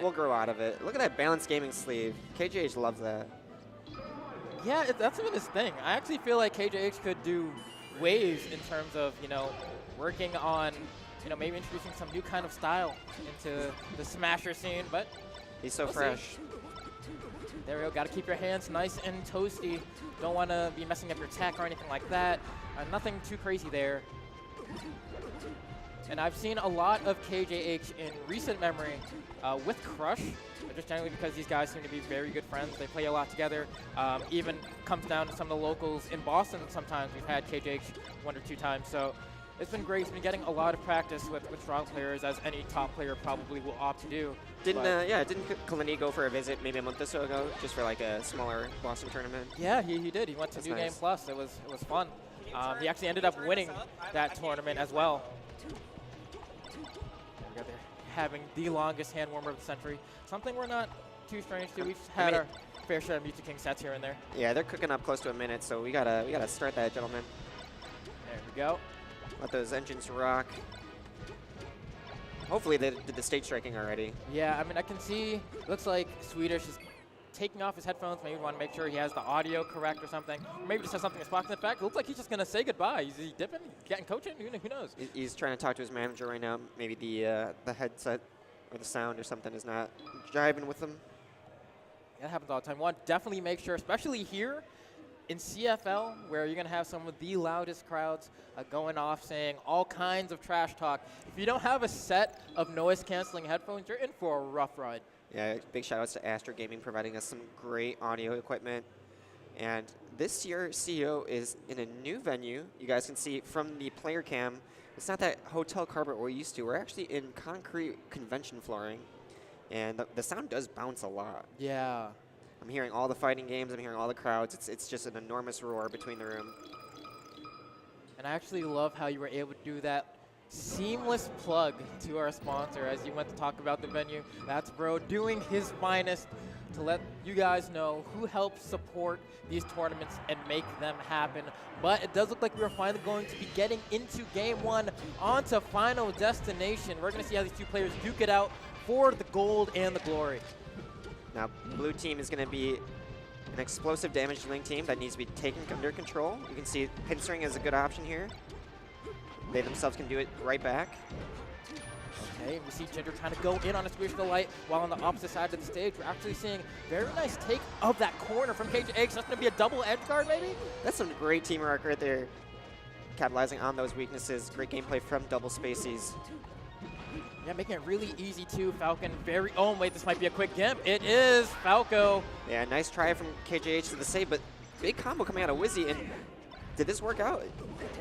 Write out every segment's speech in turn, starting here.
we'll grow out of it. Look at that balanced gaming sleeve. KJH loves that. Yeah, that's even his thing. I actually feel like KJH could do waves in terms of, working on, maybe introducing some new kind of style into the Smasher scene, but he's so we'll fresh. See. There we go. Got to keep your hands nice and toasty. Don't want to be messing up your tech or anything like that. Nothing too crazy there. And I've seen a lot of KJH in recent memory with Crush, just generally because these guys seem to be very good friends. They play a lot together. Even comes down to some of the locals in Boston sometimes. We've had KJH 1 or 2 times. So it's been great. He's been getting a lot of practice with strong players, as any top player probably will opt to do. Didn't Kalani go for a visit maybe a month or so ago, just for like a smaller Boston tournament? Yeah, he did. He went to New Game Plus. It was fun. He actually ended up winning that tournament as well. There they're having the longest hand warmer of the century. Something we're not too strange to. We've had our fair share of Music King sets here and there. Yeah, they're cooking up close to a minute, so we gotta start that, gentlemen. There we go. Let those engines rock. Hopefully they did the stage striking already. Yeah, I mean, I can see, looks like Swedish is taking off his headphones. Maybe want to make sure he has the audio correct or something. Or maybe just has something in his pocket. In fact, it looks like he's just going to say goodbye. Is he dipping, getting coaching? Who knows? He's trying to talk to his manager right now. Maybe the headset or the sound or something is not jiving with him. Yeah, that happens all the time. Want to definitely make sure, especially here in CFL, where you're going to have some of the loudest crowds going off saying all kinds of trash talk. If you don't have a set of noise-canceling headphones, you're in for a rough ride. Yeah, big shout-outs to Astro Gaming providing us some great audio equipment. And this year, CEO is in a new venue. You guys can see from the player cam, it's not that hotel carpet we're used to. We're actually in concrete convention flooring. And the sound does bounce a lot. Yeah. I'm hearing all the fighting games. I'm hearing all the crowds. It's just an enormous roar between the room. And I actually love how you were able to do that seamless plug to our sponsor as you went to talk about the venue. That's Bro doing his finest to let you guys know who helps support these tournaments and make them happen. But it does look like we are finally going to be getting into Game 1 onto Final Destination. We're going to see how these two players duke it out for the gold and the glory. Now, blue team is going to be an explosive damage dealing team that needs to be taken under control. You can see pinstring is a good option here. They themselves can do it right back. Okay, we see Ginger trying to go in on a Swedish Delight while on the opposite side of the stage. We're actually seeing very nice take of that corner from KJH. That's going to be a double edge guard, maybe? That's some great teamwork right there. Capitalizing on those weaknesses. Great gameplay from double spacies. Yeah, making it really easy too. Falcon very, oh wait, this might be a quick gimp. It is Falco. Yeah, nice try from KJH to the save, but big combo coming out of Wizzy. And did this work out?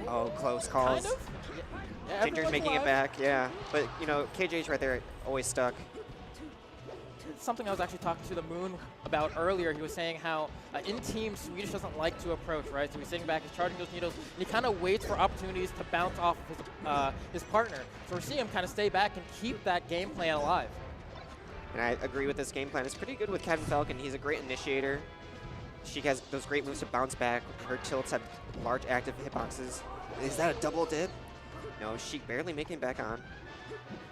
Oh, close calls. Kind of. Yeah, Ginger's making it back, yeah. But, you know, KJH right there, always stuck. It's something I was actually talking to the Moon about earlier. He was saying how in team, Swedish doesn't like to approach, right? So he's sitting back, he's charging those needles, and he kind of waits for opportunities to bounce off of his partner. So we're seeing him kind of stay back and keep that game plan alive. And I agree with this game plan. It's pretty good with Captain Falcon. He's a great initiator. She has those great moves to bounce back. Her tilts have large active hitboxes. Is that a double dip? No, Sheik barely making it back on.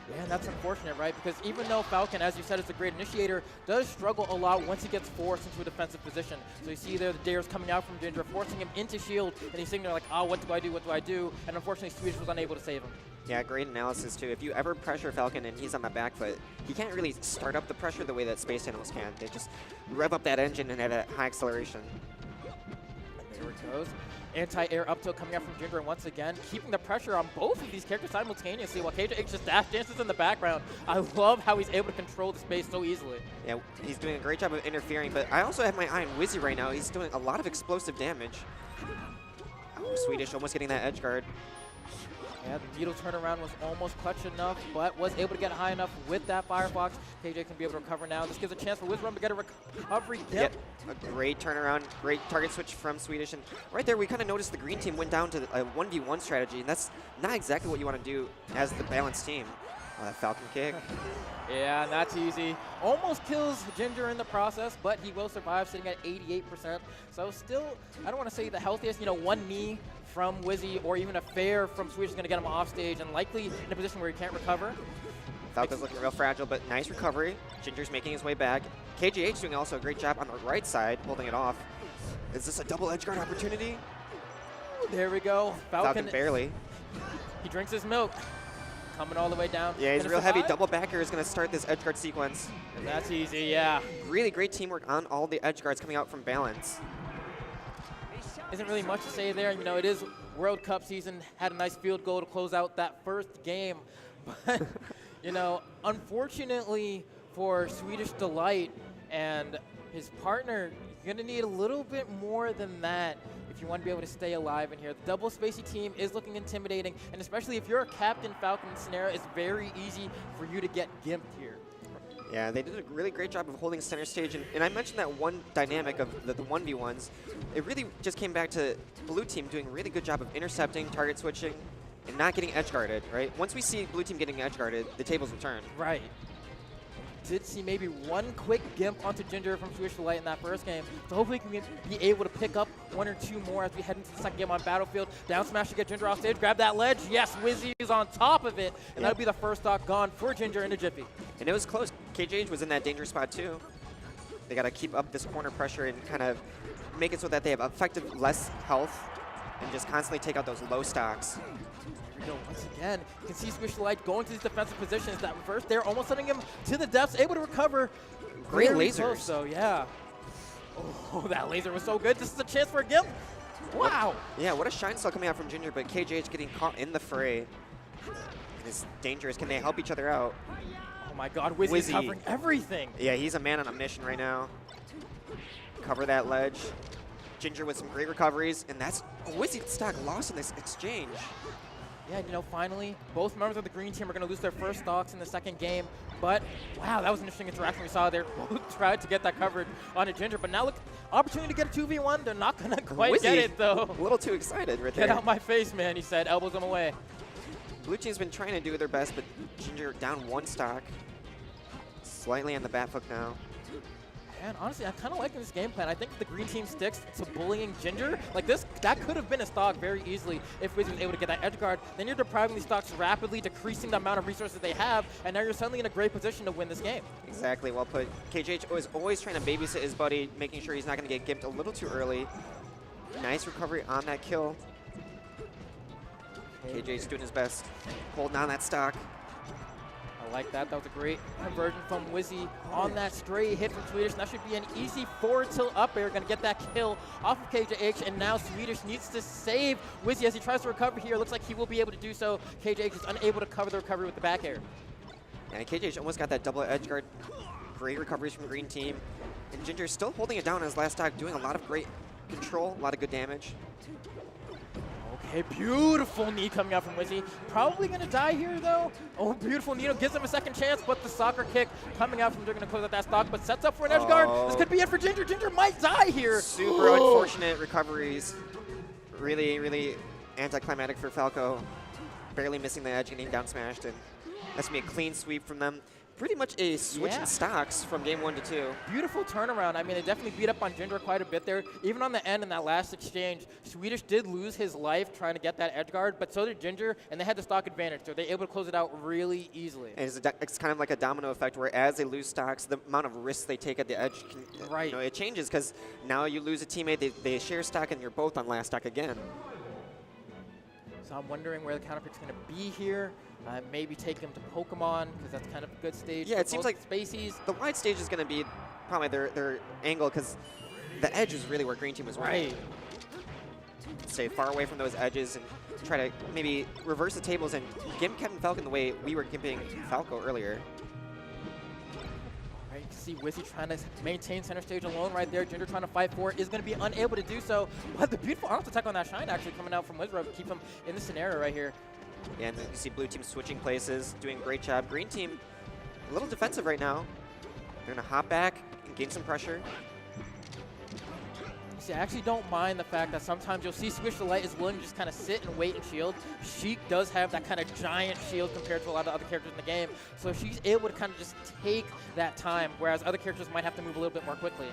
Yeah, and that's unfortunate, right? Because even though Falcon, as you said, is a great initiator, does struggle a lot once he gets forced into a defensive position. So you see there the dares coming out from Ginger, forcing him into shield, and he's sitting there like, oh, what do I do, what do I do? And unfortunately, Swedish was unable to save him. Yeah, great analysis, too. If you ever pressure Falcon and he's on the back foot, he can't really start up the pressure the way that Space Animals can. They just rev up that engine and have that high acceleration. And there it goes. Anti-air up tilt coming out from Ginger, and once again, keeping the pressure on both of these characters simultaneously while KJH just dash dances in the background. I love how he's able to control the space so easily. Yeah, he's doing a great job of interfering, but I also have my eye on Wizzy right now. He's doing a lot of explosive damage. Oh, Swedish almost getting that edge guard. Yeah, the needle turnaround was almost clutch enough, but was able to get high enough with that Firefox. KJ can be able to recover now. This gives a chance for Wizzrobe to get a recovery dip. Yep. A great turnaround, great target switch from Swedish. And right there, we kind of noticed the green team went down to a 1v1 strategy, and that's not exactly what you want to do as the balanced team. That Falcon kick. Yeah, and that's easy. Almost kills Ginger in the process, but he will survive, sitting at 88%. So still, I don't want to say the healthiest, you know, one knee from Wizzy or even a fair from Swedish is going to get him off stage and likely in a position where he can't recover. Falco's looking real fragile, but nice recovery. Ginger's making his way back. KJH doing also a great job on the right side, holding it off. Is this a double edge guard opportunity? There we go. Falcon barely. He drinks his milk. Coming all the way down. Yeah, he's real heavy. Double backer is going to start this edge guard sequence. That's easy, yeah. Really great teamwork on all the edge guards coming out from balance. Isn't really much to say there. You know, it is World Cup season. Had a nice field goal to close out that first game. But, you know, unfortunately for Swedish Delight and his partner, you're going to need a little bit more than that if you want to be able to stay alive in here. The double spacey team is looking intimidating, and especially if you're a Captain Falcon scenario, it's very easy for you to get gimped here. Yeah, they did a really great job of holding center stage, and I mentioned that one dynamic of the 1v1s. It really just came back to blue team doing a really good job of intercepting, target switching, and not getting edge guarded, right? Once we see blue team getting edge guarded, the tables will turn. Right. Did see maybe one quick gimp onto Ginger from Swedish Delight in that first game. So hopefully we can be able to pick up one or two more as we head into the second game on Battlefield. Down smash to get Ginger off stage. Grab that ledge. Yes, Wizzy is on top of it. And that'll be the first stock gone for Ginger in a jiffy. And it was close. KJH was in that danger spot too. They got to keep up this corner pressure and kind of make it so that they have effective less health and just constantly take out those low stocks. Once again, you can see Swedish Delight going to these defensive positions. That reverse there, almost sending him to the depths, able to recover. Great Very lasers. Close, so yeah. Oh, that laser was so good. This is a chance for a gimp. Wow. Yeah, what a shine cell coming out from Ginger, but KJH getting caught in the fray. It's dangerous. Can they help each other out? Oh my God, Wizzy's covering everything. Yeah, he's a man on a mission right now. Cover that ledge. Ginger with some great recoveries, and that's Wizzy stock lost in this exchange. Yeah, you know, finally, both members of the green team are going to lose their first stocks in the second game. But, wow, that was an interesting interaction we saw there. Both tried to get that covered on a Ginger. But now, look, opportunity to get a 2v1. They're not going to quite Wizzy, get it, though. A little too excited right there. Get out my face, man, he said. Elbows him away. Blue team's been trying to do their best, but Ginger down one stock. Slightly on the back foot now. And honestly, I'm kind of liking this game plan. I think if the green team sticks to bullying Ginger, like this, that could have been a stock very easily if Wizzy was able to get that edge guard. Then you're depriving these stocks rapidly, decreasing the amount of resources they have, and now you're suddenly in a great position to win this game. Exactly, well put. KJH was always trying to babysit his buddy, making sure he's not going to get gimped a little too early. Nice recovery on that kill. KJ's doing his best, holding on that stock. I like that. That was a great conversion from Wizzy on that stray hit from Swedish. And that should be an easy forward tilt up air. Going to get that kill off of KJH. And now Swedish needs to save Wizzy as he tries to recover here. Looks like he will be able to do so. KJH is unable to cover the recovery with the back air. And KJH almost got that double edge guard. Great recoveries from the green team. And Ginger still holding it down on his last stock, doing a lot of great control, a lot of good damage. Okay, beautiful knee coming out from Wizzy. Probably going to die here, though. Oh, beautiful knee. Gives him a second chance, but the soccer kick coming out from Ginger going to close out that stock, but sets up for an edge guard. This could be it for Ginger. Ginger might die here. Super unfortunate recoveries. Really, really anticlimactic for Falco. Barely missing the edge, getting down smashed, and that's going to be a clean sweep from them. Pretty much a switch in stocks from game 1 to 2. Beautiful turnaround. I mean, they definitely beat up on Ginger quite a bit there. Even on the end in that last exchange, Swedish did lose his life trying to get that edge guard, but so did Ginger, and they had the stock advantage, so they were able to close it out really easily. And it's kind of like a domino effect where as they lose stocks, the amount of risks they take at the edge, you know, it changes because now you lose a teammate, they share stock, and you're both on last stock again. So I'm wondering where the counterpick's going to be here. Maybe take them to Pokemon, because that's kind of a good stage. Yeah, it seems like Spaceys. The wide stage is going to be probably their angle, because the edge is really where green team was winning. Stay far away from those edges and try to maybe reverse the tables and gimp Captain Falcon the way we were gimping Falco earlier. Right, you can see Wizzy trying to maintain center stage alone right there. Ginger trying to fight for it, is going to be unable to do so. But the beautiful arms attack on that Shine actually coming out from Wizzrobe to keep him in the scenario right here. Yeah, and you see blue team switching places, doing a great job. Green team, a little defensive right now. They're going to hop back and gain some pressure. See, I actually don't mind the fact that sometimes you'll see Swedish Delight is willing to just kind of sit and wait and shield. Sheik does have that kind of giant shield compared to a lot of other characters in the game, so she's able to kind of just take that time, whereas other characters might have to move a little bit more quickly.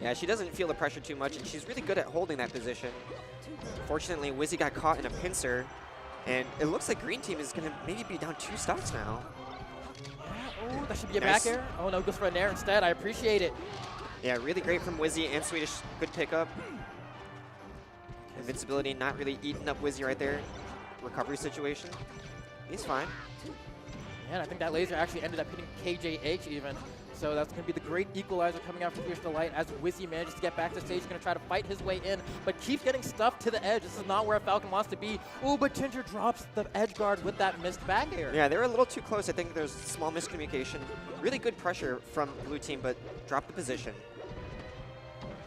Yeah, she doesn't feel the pressure too much, and she's really good at holding that position. Fortunately, Wizzy got caught in a pincer, and it looks like green team is going to maybe be down 2 stocks now. that should be a back air. Oh, no, goes for a nair instead. I appreciate it. Yeah, really great from Wizzy and Swedish. Good pickup. Invincibility not really eating up Wizzy right there. Recovery situation. He's fine. Yeah, and I think that laser actually ended up hitting KJH even. So that's going to be the great equalizer coming out from Fierce Delight as Wizzy manages to get back to stage. He's going to try to fight his way in, but keeps getting stuffed to the edge. This is not where Falcon wants to be. Ooh, but Ginger drops the edge guard with that missed back air. Yeah, they were a little too close. I think there's small miscommunication. Really good pressure from blue team, but dropped the position.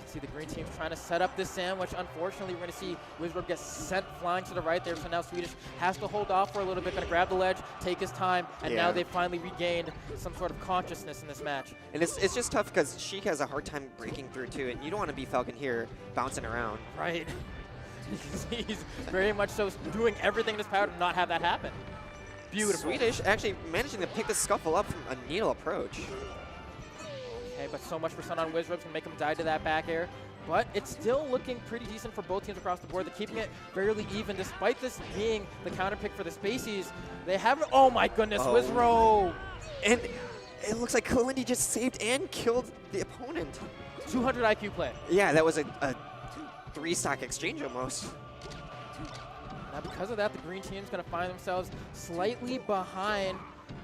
See the green team's trying to set up this sandwich. Unfortunately, we're going to see Wizzrobe get sent flying to the right there. So now Swedish has to hold off for a little bit, going to grab the ledge, take his time, and now they've finally regained some sort of consciousness in this match. And it's just tough because Sheik has a hard time breaking through too, and you don't want to be Falcon here bouncing around. Right. He's very much so doing everything in his power to not have that happen. Beautiful. Swedish actually managing to pick the scuffle up from a needle approach. Okay, but so much percent on Wizzrobe can make him die to that back air. But it's still looking pretty decent for both teams across the board. They're keeping it fairly even, despite this being the counter pick for the Spaceys. They haven't. Oh my goodness, Wizzrobe! And it looks like Kalindi just saved and killed the opponent. 200 IQ play. Yeah, that was a 3-stock exchange almost. Now because of that, the green team's going to find themselves slightly behind.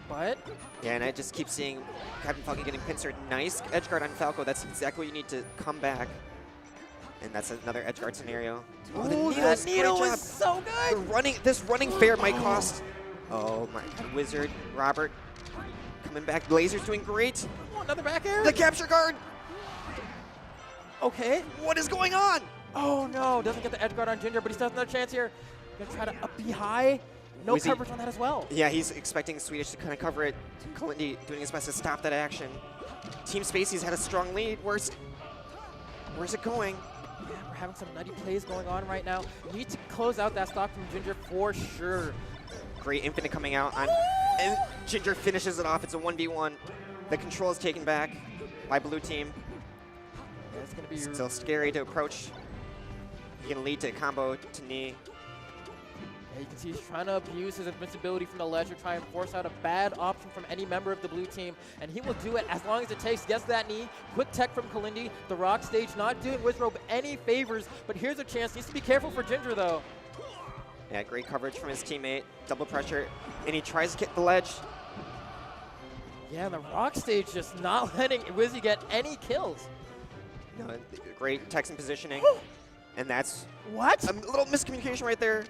But yeah, and I just keep seeing Captain Falcon getting pincered. Nice edge guard on Falco. That's exactly what you need to come back. And that's another edge guard scenario. Oh, the needle was so good. This running fair might cost. Oh my God, Wizard, Robert, coming back. Blazer's doing great. Oh, another back air. The capture guard. Okay. What is going on? Oh no, doesn't get the edge guard on Ginger, but he still has another chance here. Gonna try to up B high. No coverage on that as well. Yeah, he's expecting Swedish to kind of cover it. Kalindi doing his best to stop that action. Team Spacey's had a strong lead. Where's it going? Yeah, we're having some nutty plays going on right now. We need to close out that stock from Ginger for sure. Great infinite coming out on, and Ginger finishes it off. It's a 1v1. The control is taken back by blue team. Yeah, it's gonna be still scary to approach. He can lead to a combo to knee. Yeah, you can see he's trying to abuse his invincibility from the ledge to try and force out a bad option from any member of the blue team, and he will do it as long as it takes. Gets that knee, quick tech from Kalindi, the rock stage not doing Wizzrobe any favors, but here's a chance. Needs to be careful for Ginger though. Yeah, great coverage from his teammate, double pressure, and he tries to get the ledge. Yeah, and the rock stage just not letting Wizzy get any kills. No, great techs and positioning, and that's what? A little miscommunication right there.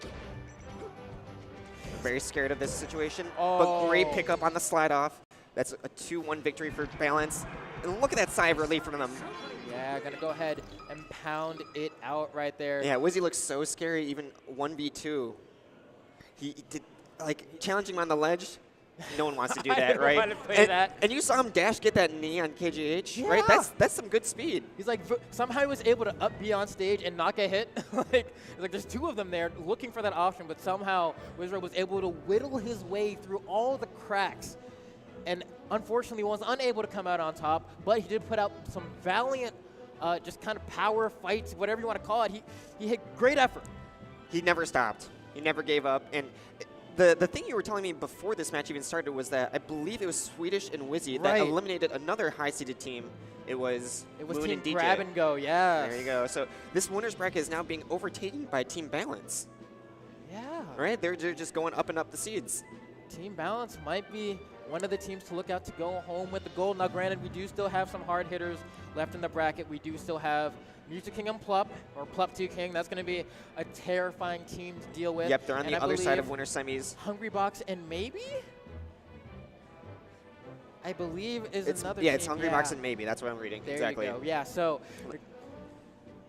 Very scared of this situation, oh. But great pickup on the slide off. That's a 2-1 victory for Balance. And look at that sigh of relief from them. Yeah, gonna go ahead and pound it out right there. Yeah, Wizzy looks so scary, even 1v2. He did, like, challenging him on the ledge. No one wants to do that, right? I don't want to play that. And you saw him dash get that knee on KJH, right? That's some good speed. He's like, somehow he was able to up B on stage and not get hit. like there's two of them there looking for that option, but somehow Wizzrobe was able to whittle his way through all the cracks. And unfortunately was unable to come out on top, but he did put out some valiant, just kind of power fights, whatever you want to call it. He had great effort. He never stopped. He never gave up. And the thing you were telling me before this match even started was that I believe it was Swedish and Wizzy that eliminated another high-seeded team. It was Moon Team and DJ. Grab and Go, yeah. There you go. So this winner's bracket is now being overtaken by Team Balance. Yeah. Right? They're just going up and up the seeds. Team Balance might be one of the teams to look out to go home with the gold. Now, granted, we do still have some hard hitters left in the bracket. We do still have Music King and Plup, or Plup 2 King. That's going to be a terrifying team to deal with. Yep, they're on the other side of winner semis. Hungry Box and maybe? I believe is another team. Yeah, it's Hungry Box and maybe. That's what I'm reading. There exactly. you go. Yeah, so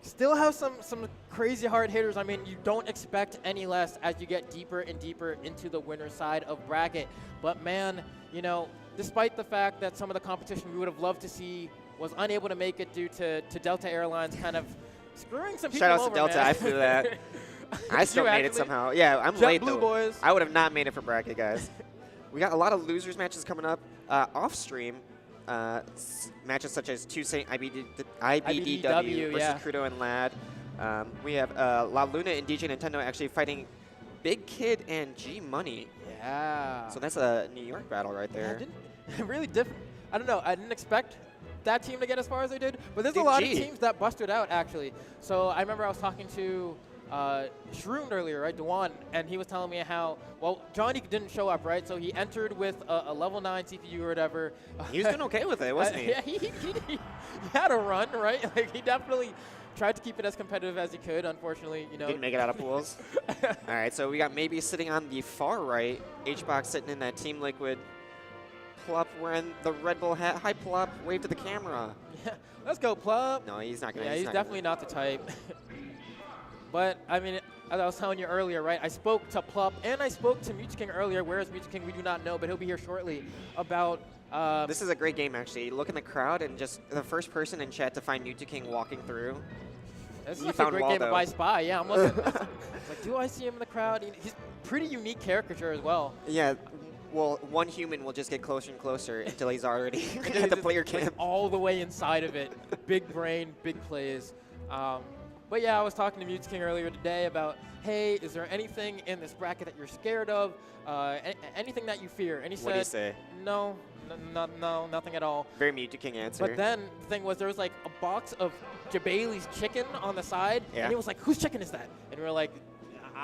still have some crazy hard hitters. I mean, you don't expect any less as you get deeper and deeper into the winner side of bracket. But man, you know, despite the fact that some of the competition we would have loved to see was unable to make it due to Delta Airlines kind of screwing some people over. Shout out to Delta, man. I flew that. I still made it somehow. Yeah, I'm late though. Boys. I would have not made it for bracket, guys. We got a lot of losers matches coming up. Off stream, matches such as Tuesday IBDW versus Crudo and Lad. We have La Luna and DJ Nintendo actually fighting Big Kid and G Money. Yeah. So that's a New York battle right there. really different. I don't know. I didn't expect that team to get as far as they did, but there's a Big lot G. of teams that busted out, actually. So I remember I was talking to Shroon earlier, right, Dewan, and he was telling me how, well, Johnny didn't show up, right? So he entered with a level 9 CPU or whatever. He was doing okay with it, wasn't he? Yeah, he had a run, right? Like, he definitely tried to keep it as competitive as he could. Unfortunately, you know. Didn't make it out of pools. All right, so we got maybe sitting on the far right. H-Box sitting in that Team Liquid. Plup wearing the Red Bull hat. Hi, Plup. Wave to the camera. Yeah, let's go, Plup. No, he's not going to. Yeah, he's definitely not the type. But, I mean, as I was telling you earlier, right, I spoke to Plup and I spoke to King earlier. Where is King? We do not know, but he'll be here shortly about... this is a great game, actually. Look in the crowd and just the first person in chat to find King walking through. This is a great game of I Spy. Yeah, I'm looking. Like, do I see him in the crowd? He's pretty unique caricature as well. Yeah. Well, one human will just get closer and closer until he's already at the player camp. Like, all the way inside of it. Big brain, big plays. But yeah, I was talking to King earlier today about, hey, is there anything in this bracket that you're scared of? Anything that you fear? And he said, what did he say? No, nothing at all. Very King answer. But then the thing was, there was like a box of Jabali's chicken on the side, yeah. And he was like, whose chicken is that? And we were like,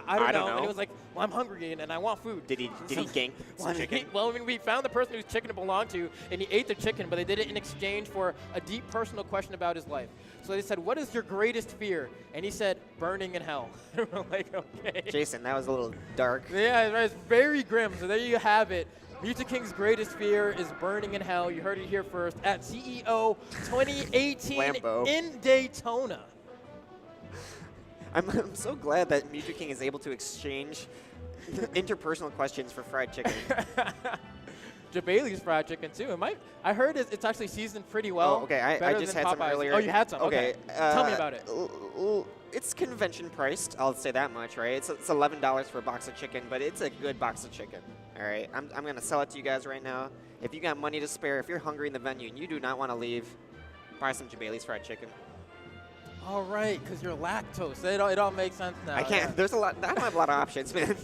I don't know. And he was like, well, I'm hungry and I want food. Did he gank some chicken? Well, I mean, we found the person whose chicken it belonged to, and he ate the chicken, but they did it in exchange for a deep personal question about his life. So they said, what is your greatest fear? And he said, burning in hell. And we're like, okay. Jason, that was a little dark. Yeah, it's very grim. So there you have it. King's greatest fear is burning in hell. You heard it here first at CEO 2018 Lambo. in Daytona. I'm so glad that King is able to exchange interpersonal questions for fried chicken. Jabali's fried chicken too. I heard it's actually seasoned pretty well. Oh, okay. I just had some earlier. Oh, you had some. Okay. Tell me about it. It's convention priced. I'll say that much, right? It's $11 for a box of chicken, but it's a good box of chicken. All right. I'm gonna sell it to you guys right now. If you got money to spare, if you're hungry in the venue and you do not want to leave, buy some Jabali's fried chicken. All right, because you're lactose. It all makes sense now. I can't. Yeah. There's a lot. I don't have a lot of options, man.